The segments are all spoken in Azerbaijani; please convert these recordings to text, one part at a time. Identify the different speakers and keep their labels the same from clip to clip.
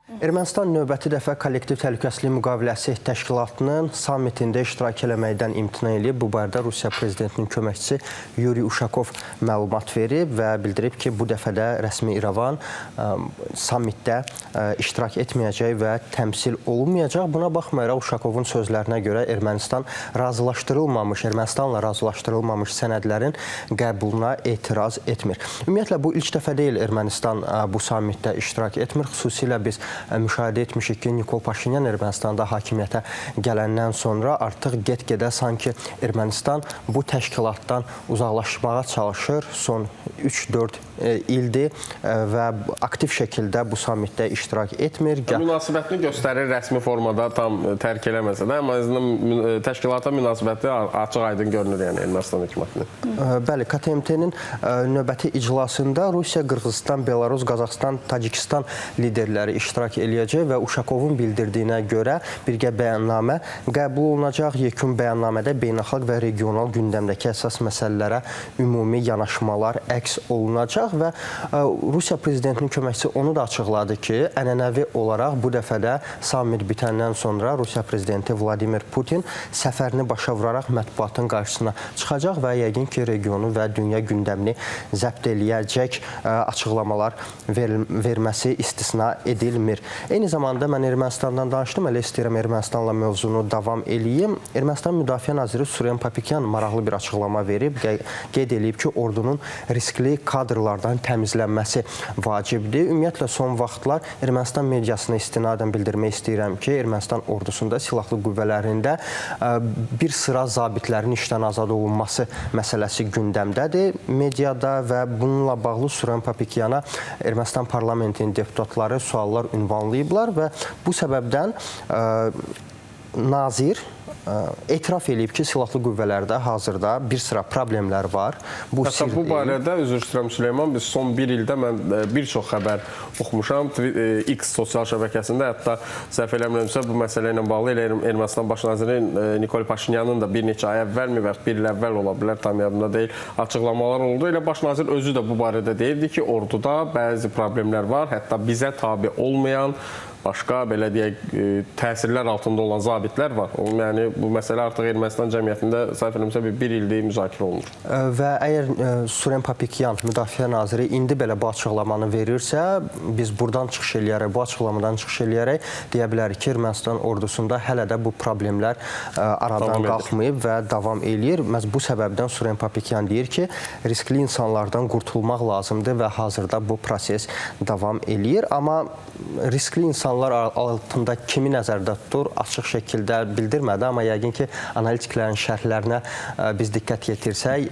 Speaker 1: Ermənistan növbəti dəfə kollektiv təhlükəsizlik müqaviləsi təşkilatının sammitində iştirak eləməkdən imtina edib. Bu barədə Rusiya prezidentinin köməkçisi Yuri Uşakov məlumat verib və bildirib ki, bu dəfə də rəsmi İrəvan sammitdə iştirak etməyəcək və təmsil olunmayacaq. Buna baxmayaraq Uşakovun sözlərinə görə Ermənistanla razılaşdırılmamış sənədlərin qəbuluna etiraz etmir. Ümumiyyətlə, bu ilk dəfə deyil Ermənistan bu sammitdə iştirak etmir. Xüsusilə biz müşahidə etmişik ki, Nikol Paşinyan Ermənistanda hakimiyyətə gələndən sonra artıq get-gedə sanki Ermənistan bu təşkilatdan uzaqlaşmağa çalışır. Son 3-4 ildir və aktiv şəkildə bu sammitdə iştirak etmir.
Speaker 2: Münasibətini göstərir rəsmi formada tam tərk eləməsə də, amma təşkilata münasibəti açıq-aydın görünür, yəni Ermənistan hökumətinin.
Speaker 1: Bəli, KTMT-nin növbəti iclasında Rusiya, Qırğızistan, Belarus, Qazaxıstan, Tacikistan liderləri iştirak eləyəcək və Uşakovun bildirdiyinə görə birgə bəyannamə qəbul olunacaq. Yekun bəyannamədə beynəlxalq və regional gündəmdəki əsas məsələlərə ümumi yanaşmalar əks olunacaq və Rusiya prezidentinin köməkçisi onu da açıqladı ki, ənənəvi olaraq bu dəfə də sammit bitəndən sonra Rusiya prezidenti Vladimir Putin səfərini başa vuraraq mətbuatın qarşısına çıxacaq və yəqin ki, regionu və dünya gündəmini zəbt eləyəcək açıqlamalar verməsi istisna edilmir. Eyni zamanda mən Ermənistandan danışdım, elə istəyirəm Ermənistanla mövzunu davam eləyim. Ermənistan Müdafiə naziri Suren Papikyan maraqlı bir açıqlama verib, qeyd edib ki, ordunun riskli kadrlardan təmizlənməsi vacibdir. Ümumiyyətlə, son vaxtlar Ermənistan mediasına istinadən bildirmək istəyirəm ki, Ermənistan ordusunda, silahlı qüvvələrində bir sıra zabitlərin işdən azad olunması məsələsi gündəmdədir mediada və bununla bağlı Suren Papikyana Ermənistan parlamentinin deputatları suallar ünvanlayıblar və bu səbəbdən nazir etiraf edib ki, silahlı qüvvələrdə hazırda bir sıra problemlər var. Bu
Speaker 2: barədə, üzr istəyirəm Süleyman, biz son bir ildə mən bir çox xəbər oxumuşam. X sosial şəbəkəsində, hətta səhv eləmirəmsə, bu məsələ ilə bağlı elə Ermənistan baş naziri Nikol Paşinyanın da bir neçə ay əvvəl və bir il əvvəl ola bilər, tam yadımda deyil, açıqlamalar oldu. Elə baş nazir özü də bu barədə deyirdi ki, orduda bəzi problemlər var, hətta bizə tabi olmayan başqa, belə deyək, təsirlər altında olan zabitlər var. Yəni, bu məsələ artıq Ermənistan cəmiyyətində səhv eləmirəmsə bir ildir müzakirə olunur. Və
Speaker 1: əgər Suren Papikyan, müdafiə naziri, indi belə bu açıqlamanı verirsə, biz buradan çıxış eləyərək, bu açıqlamadan çıxış eləyərək deyə bilərik ki, Ermənistan ordusunda hələ də bu problemlər aradan qalxmayıb və davam eləyir. Məhz bu səbəbdən Suren Papikyan deyir ki, riskli insanlardan qurtulmaq lazımdır və hazırda bu proses davam eləyir. Amma riskli insanlar altında kimi nəzərdə tutur, açıq şəkildə bildirmədi, amma yəqin ki, analitiklərin şərhlərinə biz diqqət yetirsək,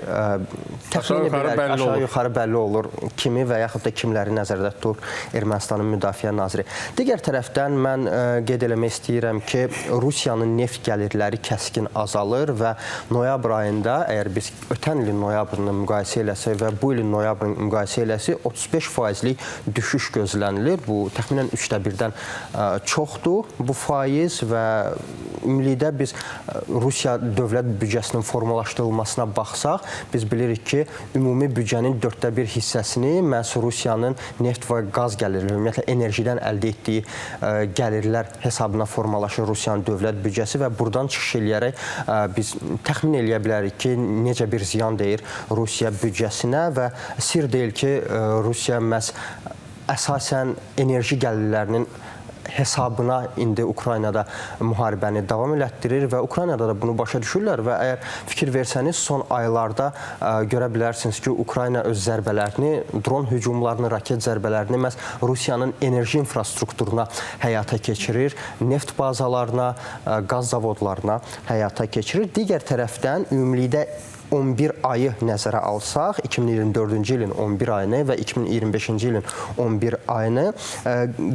Speaker 1: aşağı-yuxarı bəlli olur kimi və yaxud da kimləri nəzərdə tutur Ermənistanın müdafiə naziri. Digər tərəfdən mən qeyd eləmək istəyirəm ki, Rusiyanın neft gəlirləri kəskin azalır və noyabr ayında, əgər biz ötən ilin noyabrını müqayisə eləsək və bu ilin noyabrını müqayisə eləsək, 35%lik düşüş gözlənilir. Bu təxminən 1/3-dən çoxdur bu faiz və ümumilikdə biz Rusiya dövlət büdcəsinin formalaşdırılmasına baxsaq, biz bilirik ki, ümumi büdcənin 1/4 hissəsini məhz Rusiyanın neft və qaz gəlirləri, ümumiyyətlə enerjidən əldə etdiyi gəlirlər hesabına formalaşır Rusiyanın dövlət büdcəsi və buradan çıxış eləyərək biz təxmin eləyə bilərik ki, necə bir ziyan deyir Rusiya büdcəsinə və sir deyil ki, Rusiya məhz əsasən enerji gəlirlərinin hesabına indi Ukraynada müharibəni davam elətdirir və Ukraynada da bunu başa düşürlər və əgər fikir versəniz, son aylarda görə bilərsiniz ki, Ukrayna öz zərbələrini, dron hücumlarını, raket zərbələrini məhz Rusiyanın enerji infrastrukturuna həyata keçirir, neft bazalarına, qaz zavodlarına həyata keçirir. Digər tərəfdən ümumilikdə 11 ayı nəzərə alsaq, 2024-cü ilin 11 ayını və 2025-ci ilin 11 ayını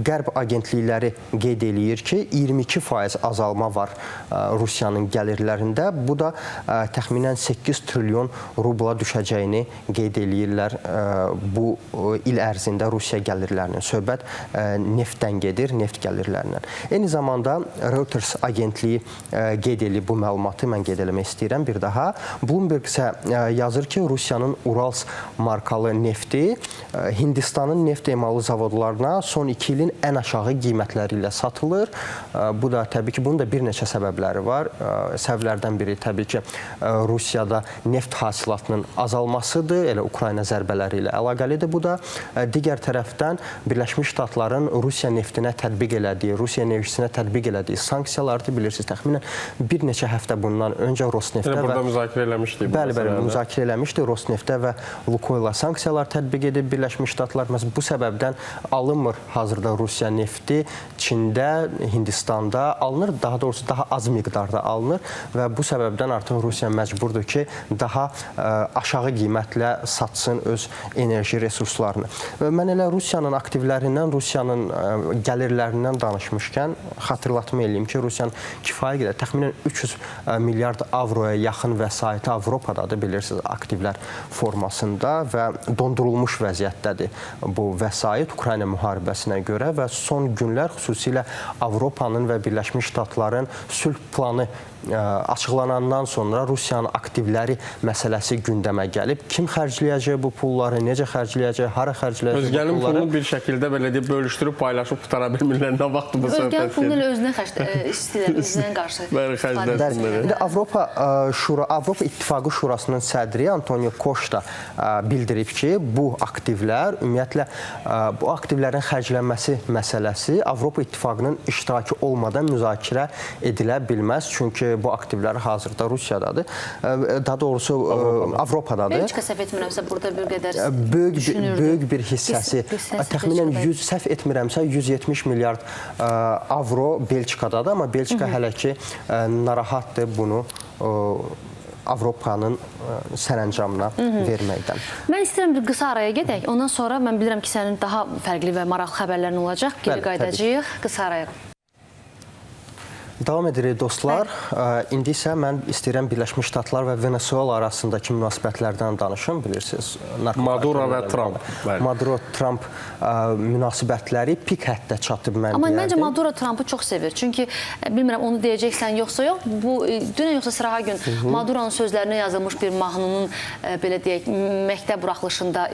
Speaker 1: Qərb agentlikləri qeyd eləyir ki, 22% azalma var Rusiyanın gəlirlərində. Bu da təxminən 8 trilyon rubla düşəcəyini qeyd eləyirlər bu il ərzində Rusiya gəlirlərinin. Söhbət neftdən gedir, neft gəlirlərindən. Eyni zamanda Reuters agentliyi qeyd eləyib bu məlumatı, mən qeyd eləmək istəyirəm bir daha. Bloomberg Bloomberg isə yazır ki, Rusiyanın Urals markalı nefti Hindistanın neft emalı zavodlarına son 2 ilin ən aşağı qiymətləri ilə satılır. Bu da təbii ki, bunun da bir neçə səbəbləri var. Səbəblərdən biri təbii ki, Rusiyada neft hasilatının azalmasıdır. Elə Ukrayna zərbələri ilə əlaqəlidir bu da. Digər tərəfdən Birləşmiş Ştatların Rusiya neftinə tətbiq elədiyi, Rusiya enerjisinə tətbiq elədiyi sanksiyalardır. Bilirsiniz, təxminən bir neçə həftə bundan öncə Rosneftə
Speaker 2: burada müzakirə eləmişdik.
Speaker 1: Bəli, müzakirə eləmişdi. Rosneftə və Lukoyla sanksiyalar tətbiq edib Birləşmiş Ştatlar. Məsələn, bu səbəbdən alınmır hazırda Rusiya nefti Çində, Hindistanda alınır. Daha doğrusu daha az miqdarda alınır və bu səbəbdən artıq Rusiya məcburdur ki, daha aşağı qiymətlə satsın öz enerji resurslarını. Mən elə Rusiyanın aktivlərindən, Rusiyanın gəlirlərindən danışmışkən xatırlatma eləyim ki, Rusiyanın kifayət qədər təxminən 300 milyard avroya yaxın vəsaiti Avropadadır, bilirsiniz, aktivlər formasında və dondurulmuş vəziyyətdədir bu vəsait Ukrayna müharibəsinə görə və son günlər xüsusilə Avropanın və Birləşmiş Ştatların sülh planı açıqlanandan sonra Rusiyanın aktivləri məsələsi gündəmə gəlib. Kim xərcləyəcək bu pulları, necə xərcləyəcək, hara xərcləyəcək bu pulları?
Speaker 2: Özgənin pulunu bir şəkildə belə deyib, bölüşdürüb, paylaşıb qutara bilmirlər. Nə vaxt bu söhbət?
Speaker 3: Özgənin pulunu elə özünə istəyirlər, özünə qarşı.
Speaker 1: Avropa İttifaqı Şurasının sədri Antonio Costa bildirib ki, bu aktivlər, ümumiyyətlə, bu aktivlərin xərclənməsi məsələsi Avropa İttifaqının iştirakı olmadan müzakirə edilə bilməz. Çünki bu aktivlər hazırda Rusiyadadır. Daha doğrusu Avropadadır.
Speaker 3: Belçika səhv etmirəmsə burada bir qədər
Speaker 1: böyük bir hissəsi, təxminən səhv etmirəmsə 170 milyard avro Belçikadadır, amma Belçika hələ ki narahatdır bunu Avropanın sərəncamına verməkdən.
Speaker 3: Mən istəyirəm bir qısa araya gedək. Ondan sonra mən bilirəm ki, sənin daha fərqli və maraqlı xəbərlərin olacaq. Geri qayıdacağıq. Qısa araya.
Speaker 1: Davam edirik dostlar. İndi isə mən istəyirəm Birləşmiş Ştatlar və Venezuela arasındakı münasibətlərdən danışım, bilirsiniz.
Speaker 2: Maduro və Trump.
Speaker 1: Maduro-Trump münasibətləri pik həddə çatıb mən deyərdim.
Speaker 3: Amma məncə Maduro Trump'ı çox sevir. Çünki bilmirəm onu deyəcəksən yoxsa yox. Bu dünən yoxsa sırağa gün Maduro'nun sözlərinə yazılmış bir mahnının belə deyək məktəb buraxılışında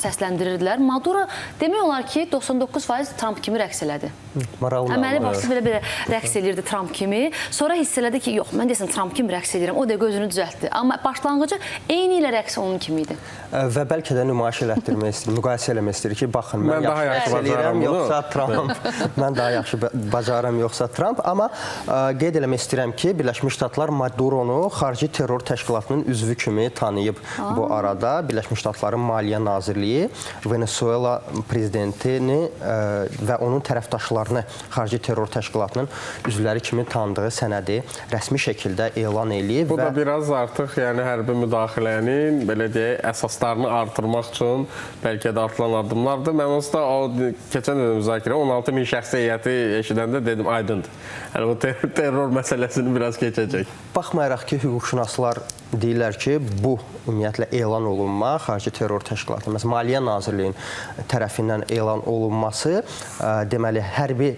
Speaker 3: səsləndirirdilər. Maduro demək olar ki 99% Trump kimi rəqs elədi. Əməli başlı belə rəqs eləyirdi Trump kimi. Sonra hiss elədi ki, yox, mən deyəsən Trump kimi rəqs edirəm. O da gözünü düzəltdi. Amma başlanğıcı eyni ilə rəqs onun kimi idi.
Speaker 1: Və bəlkə də nümayiş elətdirmək istəyir, müqayisə eləmək istəyir ki, baxın, mən
Speaker 2: daha yaxşı
Speaker 1: eləyirəm, yoxsa Trump. Mən daha yaxşı bacarıram, yoxsa Trump. Amma qeyd eləmək istəyirəm ki, Birləşmiş Ştatlar Maduronu xarici terror təşkilatının üzvü kimi tanıyıb bu arada. Birləşmiş Ştatların Maliyyə Nazirliyi Venezuela prezidentini və onun tərəfdaşlarını xarici terror təşkilatının üzvləri kimi tanıdığı sənədi rəsmi şəkildə elan eləyib.
Speaker 2: Bu da biraz artıq yəni hərbi müdaxilənin belə deyək əsaslarını artırmaq üçün bəlkə də atılan addımlardır. Mən onsuz da o keçən müzakirə 16 min şəxsi heyəti eşidəndə dedim aydındır. Yəni bu terror məsələsini biraz keçəcək.
Speaker 1: Baxmayaraq ki, hüquqşünaslar deyirlər ki, bu ümumiyyətlə elan olunma, xarici terror təşkilatı, məsələn, Maliyyə Nazirliyinin tərəfindən elan olunması deməli hərbi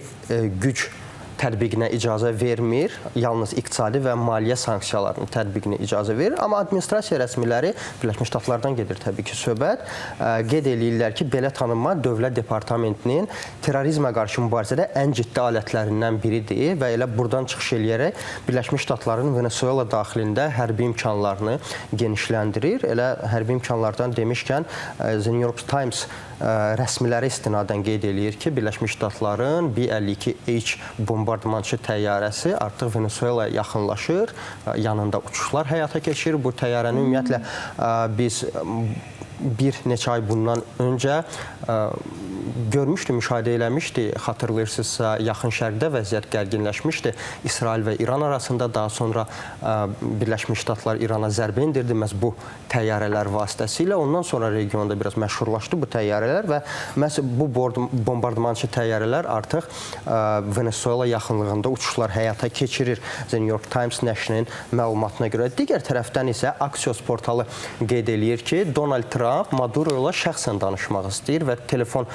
Speaker 1: güc tətbiqinə icazə vermir, yalnız iqtisadi və maliyyə sanksiyalarının tətbiqinə icazə verir. Amma administrasiya rəsmiləri, Birləşmiş Ştatlardan gedir təbii ki söhbət, qeyd eləyirlər ki, belə tanınma Dövlət Departamentinin terrorizmə qarşı mübarizədə ən ciddi alətlərindən biridir və elə buradan çıxış eləyərək Birləşmiş Ştatların Venezuela daxilində hərbi imkanlarını genişləndirir. Elə hərbi imkanlardan demişkən, The New York Times rəsmiləri istinadən qeyd eləyir ki, Birləşmiş Ştatların B-52H bombardmançı təyyarəsi artıq Venezuelaya yaxınlaşır, yanında uçuşlar həyata keçirir. Bu təyyarəni ümumiyyətlə biz bir neçə ay bundan öncə görmüşdü, müşahidə eləmişdi. Xatırlayırsınızsa, yaxın şərqdə vəziyyət gərginləşmişdi. İsrail və İran arasında, daha sonra Birləşmiş Ştatlar İrana zərbə indirdi məhz bu təyyarələr vasitəsilə. Ondan sonra regionda biraz məşhurlaşdı bu təyyarələr və məhz bu bombardmançı təyyarələr artıq Venezuela yaxınlığında uçuşlar həyata keçirir. The New York Times nəşrinin məlumatına görə. Digər tərəfdən isə Axios portalı qeyd eləyir ki, Donald Trump Maduro ilə şəxsən danışmaq istəyir və telefon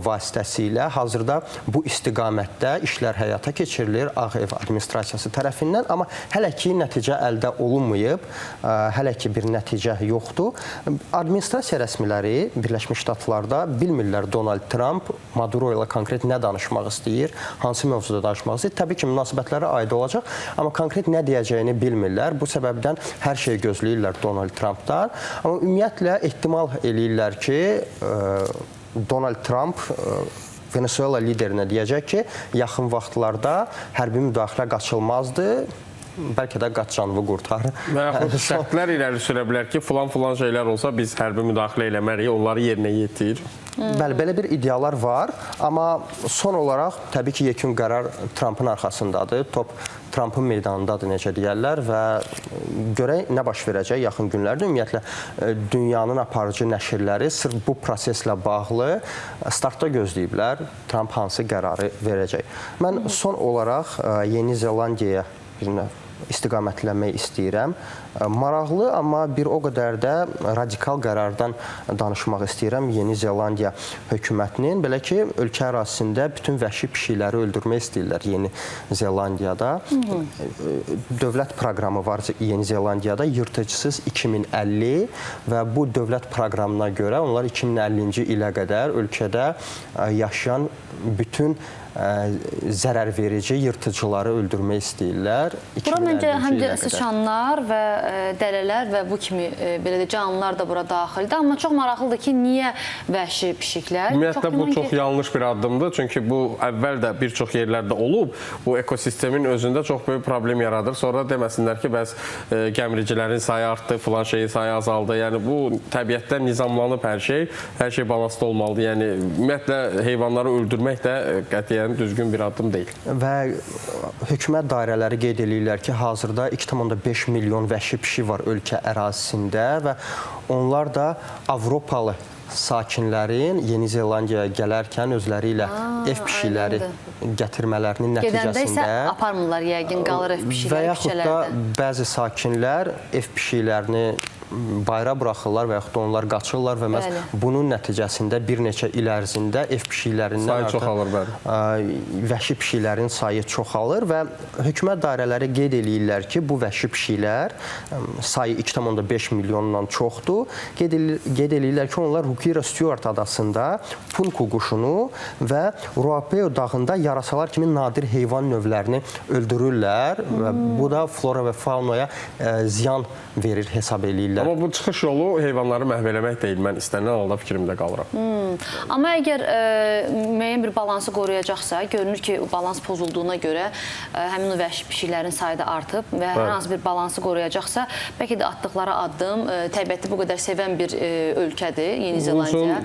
Speaker 1: vasitəsilə hazırda bu istiqamətdə işlər həyata keçirilir Ağ Ev administrasiyası tərəfindən, amma hələ ki nəticə əldə olunmayıb, hələ ki bir nəticə yoxdur. Administrasiya rəsmiləri Birləşmiş Ştatlarda bilmirlər Donald Trump Maduro ilə konkret nə danışmaq istəyir, hansı mövzuda danışmaq istəyir. Təbii ki, münasibətlərə aid olacaq, amma konkret nə deyəcəyini bilmirlər. Bu səbəbdən hər şeyi gözləyirlər Donald Trumpdan. Amma ümumiyyətlə ehtimal eləyirlər ki, Donald Trump Venezuela liderinə deyəcək ki, yaxın vaxtlarda hərbi müdaxilə qaçılmazdır, bəlkə də qaç canını qurtarır.
Speaker 2: Və yaxud şərtlər irəli sürə bilər ki, filan şeylər olsa biz hərbi müdaxilə eləməliyik, onları yerinə yetir.
Speaker 1: Bəli, belə bir ideyalar var, amma son olaraq təbii ki, yekun qərar Trumpın arxasındadır. Top Trumpın meydanındadır, necə deyərlər və görək nə baş verəcək yaxın günlərdə. Ümumiyyətlə, dünyanın aparıcı nəşrləri sırf bu proseslə bağlı startda gözləyiblər Trump hansı qərarı verəcək. Mən son olaraq Yeni Zelandiyaya bir növ istiqamətlənmək istəyirəm. Maraqlı, amma bir o qədər də radikal qərardan danışmaq istəyirəm Yeni Zelandiya hökumətinin. Belə ki, ölkə ərazisində bütün vəhşi pişikləri öldürmək istəyirlər Yeni Zelandiyada. Dövlət proqramı var Yeni Zelandiyada, yırtıcısız 2050 və bu dövlət proqramına görə onlar 2050-ci ilə qədər ölkədə yaşayan bütün zərərverici yırtıcıları öldürmək istəyirlər.
Speaker 3: Bura məncə həm də sıçanlar və dərələr və bu kimi belə də canlılar da bura daxildir. Amma çox maraqlıdır ki, niyə vəhşi pişiklər?
Speaker 2: Ümumiyyətlə, bu çox yanlış bir addımdır. Çünki bu əvvəl də bir çox yerlərdə olub. Bu ekosistemin özündə çox böyük problem yaradır. Sonra deməsinlər ki, bəs gəmiricilərin sayı artdı, filan şeyin sayı azaldı. Yəni, bu təbiətdə nizamlanıb hər şey balanslı olmalıdır. Yəni, ümumiyyətlə, heyvanları öldürmək də qətiyyən düzgün bir addım deyil. Və
Speaker 1: hökumət dairələri qeyd edirlər ki, hazırda 2,5 milyon vəhşi pişik var ölkə ərazisində və onlar da Avropalı sakinlərin Yeni Zelandiyaya gələrkən özləri ilə ev pişikləri gətirmələrinin nəticəsində
Speaker 3: gedəndə isə aparmırlar yəqin, qalır ev pişikləri küçələrdə.
Speaker 1: Və yaxud da bəzi sakinlər ev pişiklərini bayra buraxırlar və yaxud da onlar qaçırlar və məhz bunun nəticəsində bir neçə il ərzində ev pişiklərindən vəhşi pişiklərin sayı çoxalır və hökumət dairələri qeyd eləyirlər ki, bu vəhşi pişiklər sayı 2,5 milyondan çoxdur. Qeyd eləyirlər ki, onlar Rukira Stewart adasında punku quşunu və Ruapeo dağında yarasalar kimi nadir heyvan növlərini öldürürlər və bu da flora və faunaya ziyan verir hesab eləyirlər.
Speaker 2: Amma bu çıxış yolu heyvanları məhv eləmək deyil. Mən istənilən halda fikrimdə qalıram.
Speaker 3: Amma əgər müəyyən bir balansı qoruyacaqsa, görünür ki, balans pozulduğuna görə həmin o vəhşi pişiklərin sayı da artıb və hər hansı bir balansı qoruyacaqsa, bəlkə də atdıqları addım təbiəti bu qədər sevən bir ölkədir, Yeni Zelandiya.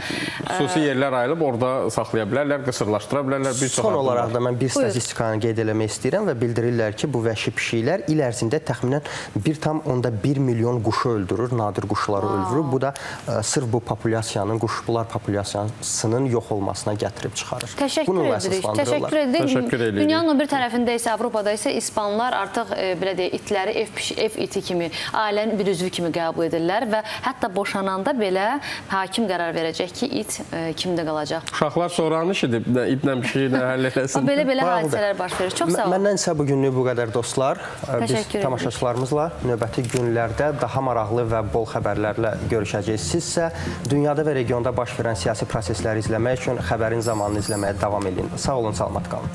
Speaker 2: Xüsusi yerlər ayılıb, orada saxlaya bilərlər, qısırlaşdıra bilərlər.
Speaker 1: Son olaraq da mən bir statistikanı qeyd eləmək istəyirəm və bildirirlər ki, bu vəhşi pişiklər il ərzində təxminən 1,1 milyon quşu öldürür, nadir quşları öldürür. Bu da sırf bu populyasiyanın, quşlar populyasiyasının yox olmasına gətirib çıxarır.
Speaker 3: Təşəkkür edirik. Dünyanın o bir tərəfində isə, Avropada isə İspanlar artıq belə deyək, itləri ev iti kimi, ailənin bir üzvü kimi qəbul edirlər və hətta boşananda belə hakim qərar verəcək ki, it kimdə qalacaq.
Speaker 2: Uşaqlar soranı işidir, itlə bir şey həll eləsin.
Speaker 3: Belə hadisələr baş verir. Çox sağ olun.
Speaker 1: Məndən isə bugünlük bu qədər dostlar. Biz tamaşaçılarımızla növbəti günlərdə daha maraqlı və bol xəbərlərlə görüşəcəyik. Sizsə dünyada və regionda baş verən siyasi prosesləri izləmək üçün xəbərin zamanını izləməyə davam edin. Sağ olun, salamat qalın.